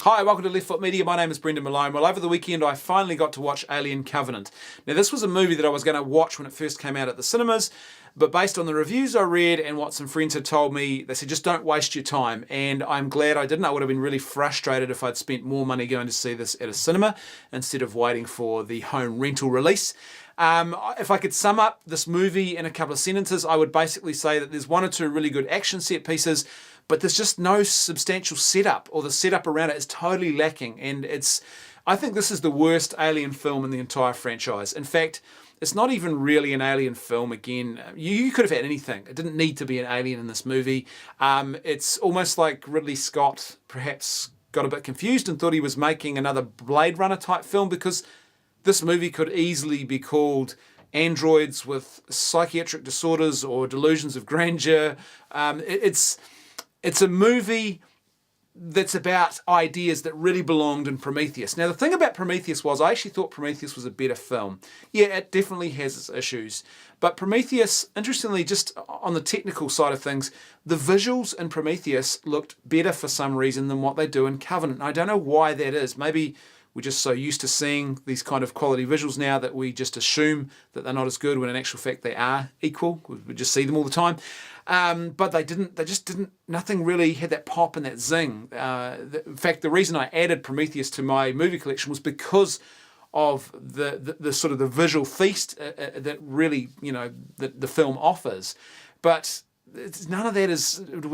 Hi, welcome to Left Foot Media. My name is Brendan Malone. Well, over the weekend I finally got to watch Alien Covenant. Now, this was a movie that I was going to watch when it first came out at the cinemas, but based on the reviews I read and what some friends had told me, they said just don't waste your time, and I'm glad I didn't. I would have been really frustrated if I'd spent more money going to see this at a cinema instead of waiting for the home rental release. If I could sum up this movie in a couple of sentences, I would basically say that there's one or two really good action set pieces, but there's just no substantial setup, or the setup around it is totally lacking. And I think this is the worst Alien film in the entire franchise. In fact, it's not even really an Alien film again. You could have had anything. It didn't need to be an alien in this movie. It's almost like Ridley Scott perhaps got a bit confused and thought he was making another Blade Runner type film, because this movie could easily be called Androids with Psychiatric Disorders or Delusions of Grandeur. It's a movie that's about ideas that really belonged in Prometheus. Now, the thing about Prometheus was I actually thought Prometheus was a better film. Yeah, it definitely has its issues. But Prometheus, interestingly, just on the technical side of things, the visuals in Prometheus looked better for some reason than what they do in Covenant. I don't know why that is. Maybe we're just so used to seeing these kind of quality visuals now that we just assume that they're not as good, when in actual fact they are equal. We just see them all the time. But they just didn't, nothing really had that pop and that zing. In fact, the reason I added Prometheus to my movie collection was because of the sort of the visual feast that really, that the film offers. But none of that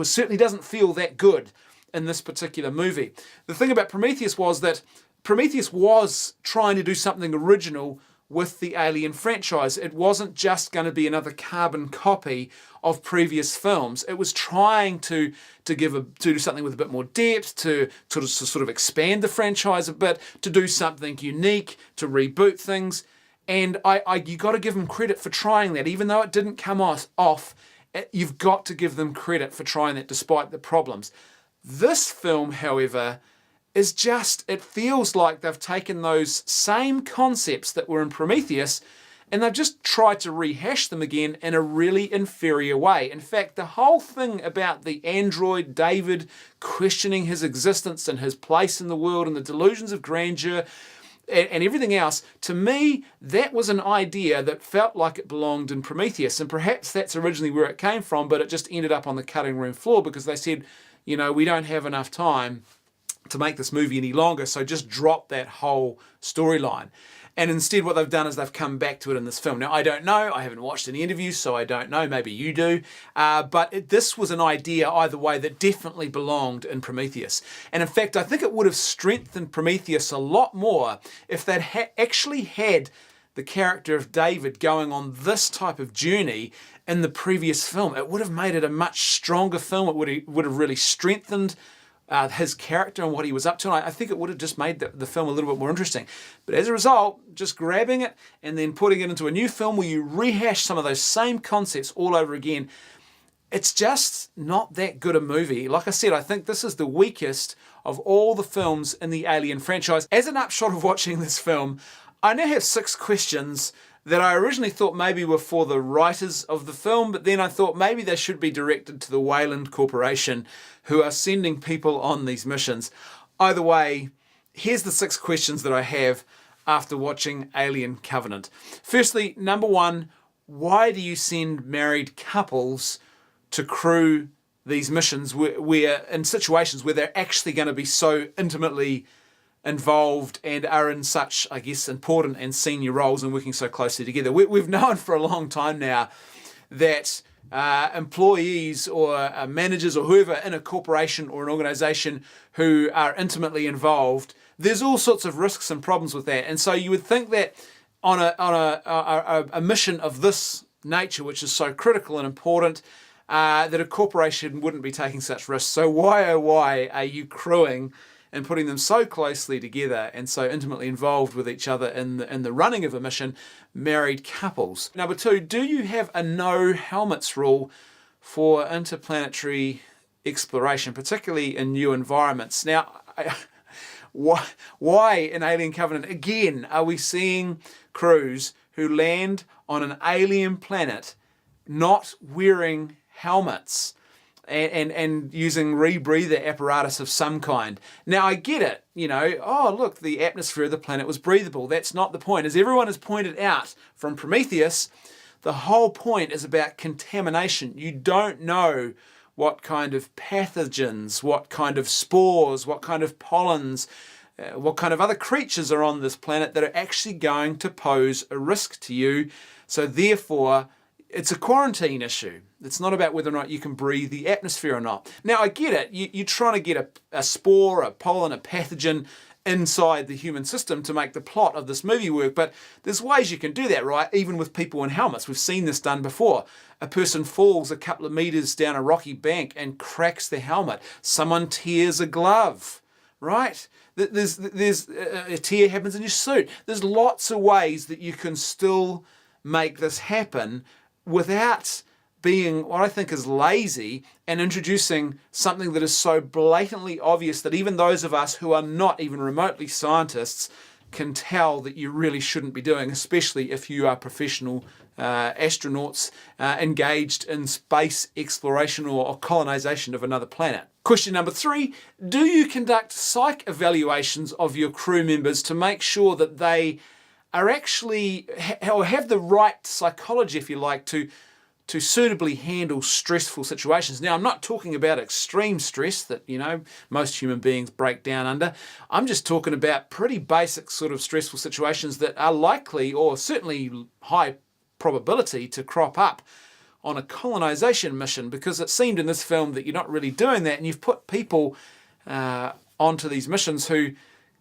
certainly doesn't feel that good in this particular movie. The thing about Prometheus was that Prometheus was trying to do something original with the Alien franchise. It wasn't just going to be another carbon copy of previous films. It was trying to do something with a bit more depth, to sort of expand the franchise a bit, to do something unique, to reboot things. And you got to give them credit for trying that, even though it didn't come off. You've got to give them credit for trying that despite the problems. This film, however, it feels like they've taken those same concepts that were in Prometheus and they've just tried to rehash them again in a really inferior way. In fact, the whole thing about the android David questioning his existence and his place in the world and the delusions of grandeur and everything else, to me, that was an idea that felt like it belonged in Prometheus. And perhaps that's originally where it came from, but it just ended up on the cutting room floor because they said, we don't have enough time to make this movie any longer, so just drop that whole storyline. And instead what they've done is they've come back to it in this film. Now, I don't know, I haven't watched any interviews, so I don't know, maybe you do, but this was an idea either way that definitely belonged in Prometheus. And in fact, I think it would have strengthened Prometheus a lot more if they'd actually had the character of David going on this type of journey in the previous film. It would have made it a much stronger film. It would have really strengthened his character and what he was up to. And I think it would have just made the film a little bit more interesting. But as a result, just grabbing it and then putting it into a new film where you rehash some of those same concepts all over again, it's just not that good a movie. Like I said, I think this is the weakest of all the films in the Alien franchise. As an upshot of watching this film, I now have 6 questions that I originally thought maybe were for the writers of the film, but then I thought maybe they should be directed to the Weyland Corporation, who are sending people on these missions. Either way, here's the 6 questions that I have after watching Alien Covenant. Firstly, number 1, why do you send married couples to crew these missions where in situations where they're actually going to be so intimately involved and are in such, I guess, important and senior roles and working so closely together? We've known for a long time now that employees or managers or whoever in a corporation or an organization who are intimately involved, there's all sorts of risks and problems with that. And so you would think that on a mission of this nature, which is so critical and important, that a corporation wouldn't be taking such risks. So why, oh why, are you crewing and putting them so closely together and so intimately involved with each other in the running of a mission, married couples? Number 2, do you have a no helmets rule for interplanetary exploration, particularly in new environments? Now, why in Alien Covenant, again, are we seeing crews who land on an alien planet not wearing helmets? and using rebreather apparatus of some kind. Now I get it, oh look, the atmosphere of the planet was breathable. That's not the point. As everyone has pointed out from Prometheus, the whole point is about contamination. You don't know what kind of pathogens, what kind of spores, what kind of pollens, what kind of other creatures are on this planet that are actually going to pose a risk to you. So therefore, it's a quarantine issue. It's not about whether or not you can breathe the atmosphere or not. Now, I get it. You're trying to get a spore, a pollen, a pathogen inside the human system to make the plot of this movie work, but there's ways you can do that, right? Even with people in helmets. We've seen this done before. A person falls a couple of meters down a rocky bank and cracks the helmet. Someone tears a glove, right? There's a tear happens in your suit. There's lots of ways that you can still make this happen without being what I think is lazy and introducing something that is so blatantly obvious that even those of us who are not even remotely scientists can tell that you really shouldn't be doing, especially if you are professional astronauts engaged in space exploration or colonization of another planet. Question number 3, do you conduct psych evaluations of your crew members to make sure that they are actually, or have the right psychology, if you like, to suitably handle stressful situations? Now, I'm not talking about extreme stress that, most human beings break down under. I'm just talking about pretty basic sort of stressful situations that are likely, or certainly high probability, to crop up on a colonization mission, because it seemed in this film that you're not really doing that, and you've put people onto these missions who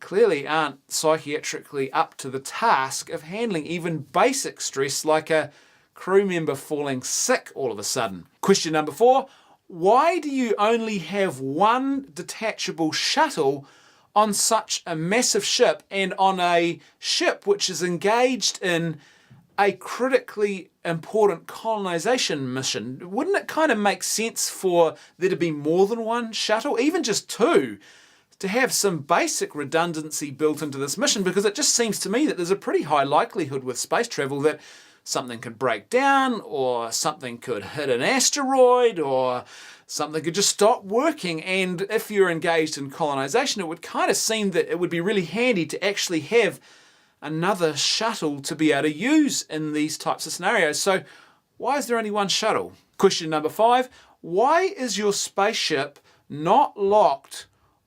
clearly aren't psychiatrically up to the task of handling even basic stress like a crew member falling sick all of a sudden. Question number 4, why do you only have one detachable shuttle on such a massive ship, and on a ship which is engaged in a critically important colonization mission? Wouldn't it kind of make sense for there to be more than one shuttle, even just 2, to have some basic redundancy built into this mission? Because it just seems to me that there's a pretty high likelihood with space travel that something could break down, or something could hit an asteroid, or something could just stop working. And if you're engaged in colonization, it would kind of seem that it would be really handy to actually have another shuttle to be able to use in these types of scenarios. So why is there only one shuttle? Question number 5, why is your spaceship not locked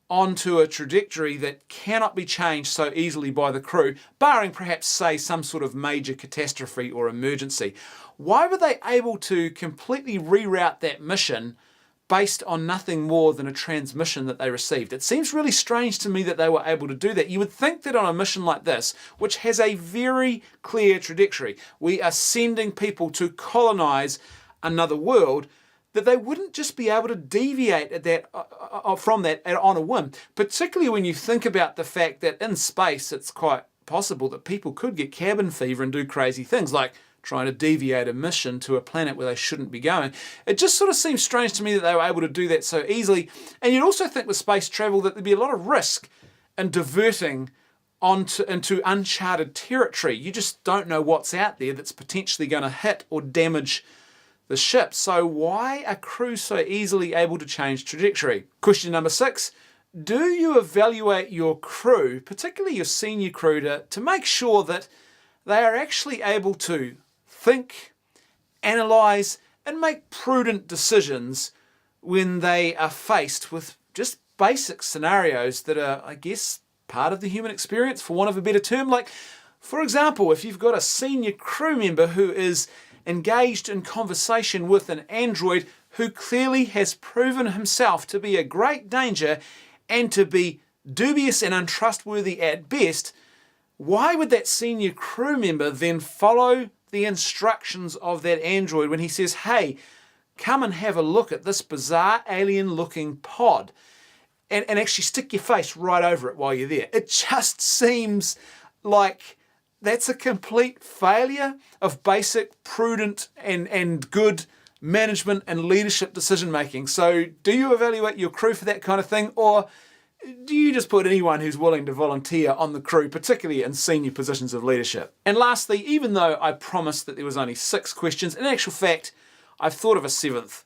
onto a trajectory that cannot be changed so easily by the crew, barring perhaps, say, some sort of major catastrophe or emergency? Why were they able to completely reroute that mission based on nothing more than a transmission that they received? It seems really strange to me that they were able to do that. You would think that on a mission like this, which has a very clear trajectory, we are sending people to colonize another world, that they wouldn't just be able to deviate at that, from that on a whim, particularly when you think about the fact that in space it's quite possible that people could get cabin fever and do crazy things like trying to deviate a mission to a planet where they shouldn't be going. It just sort of seems strange to me that they were able to do that so easily. And you'd also think with space travel that there'd be a lot of risk in diverting into uncharted territory. You just don't know what's out there that's potentially going to hit or damage the ship. So why are crews so easily able to change trajectory? Question number 6, do you evaluate your crew, particularly your senior crew, to make sure that they are actually able to think, analyze, and make prudent decisions when they are faced with just basic scenarios that are, I guess, part of the human experience, for want of a better term? Like, for example, if you've got a senior crew member who is engaged in conversation with an android who clearly has proven himself to be a great danger and to be dubious and untrustworthy at best, why would that senior crew member then follow the instructions of that android when he says, hey, come and have a look at this bizarre alien-looking pod, and actually stick your face right over it while you're there? It just seems like that's a complete failure of basic, prudent, and good management and leadership decision making. So do you evaluate your crew for that kind of thing, or do you just put anyone who's willing to volunteer on the crew, particularly in senior positions of leadership? And lastly, even though I promised that there was only 6 questions, in actual fact, I've thought of a 7th.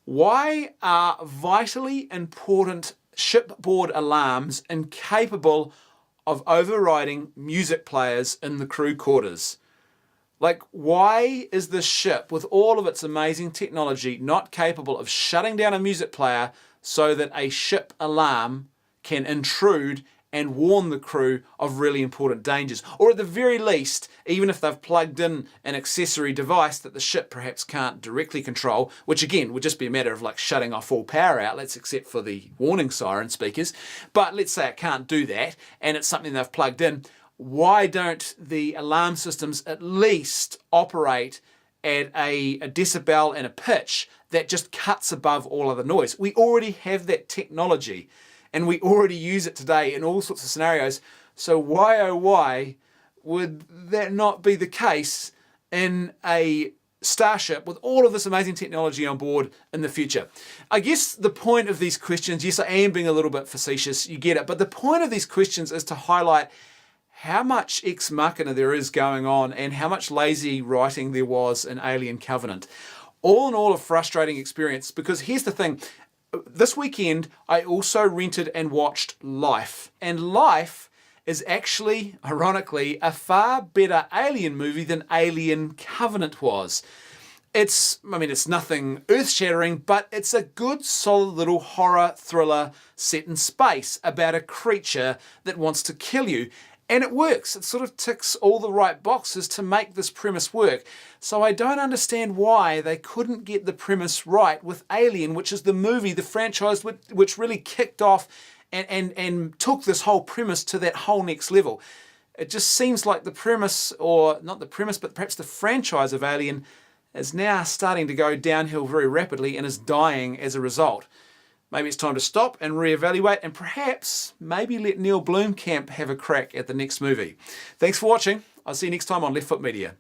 Why are vitally important shipboard alarms incapable of overriding music players in the crew quarters? Like, why is the ship, with all of its amazing technology, not capable of shutting down a music player so that a ship alarm can intrude and warn the crew of really important dangers? Or at the very least, even if they've plugged in an accessory device that the ship perhaps can't directly control, which again would just be a matter of like shutting off all power outlets except for the warning siren speakers. But let's say it can't do that and it's something they've plugged in. Why don't the alarm systems at least operate at a decibel and a pitch that just cuts above all other noise? We already have that technology and we already use it today in all sorts of scenarios. So why, oh why, would that not be the case in a starship with all of this amazing technology on board in the future? I guess the point of these questions, yes, I am being a little bit facetious, you get it, but the point of these questions is to highlight how much ex machina there is going on and how much lazy writing there was in Alien Covenant. All in all, a frustrating experience, because here's the thing. This weekend, I also rented and watched Life. And Life is actually, ironically, a far better Alien movie than Alien Covenant was. It's nothing earth-shattering, but it's a good, solid little horror thriller set in space about a creature that wants to kill you. And it works. It sort of ticks all the right boxes to make this premise work. So I don't understand why they couldn't get the premise right with Alien, which is the movie, the franchise which really kicked off and took this whole premise to that whole next level. It just seems like the premise, or not the premise, but perhaps the franchise of Alien is now starting to go downhill very rapidly and is dying as a result. Maybe it's time to stop and reevaluate and perhaps maybe let Neil Blomkamp have a crack at the next movie. Thanks for watching. I'll see you next time on Left Foot Media.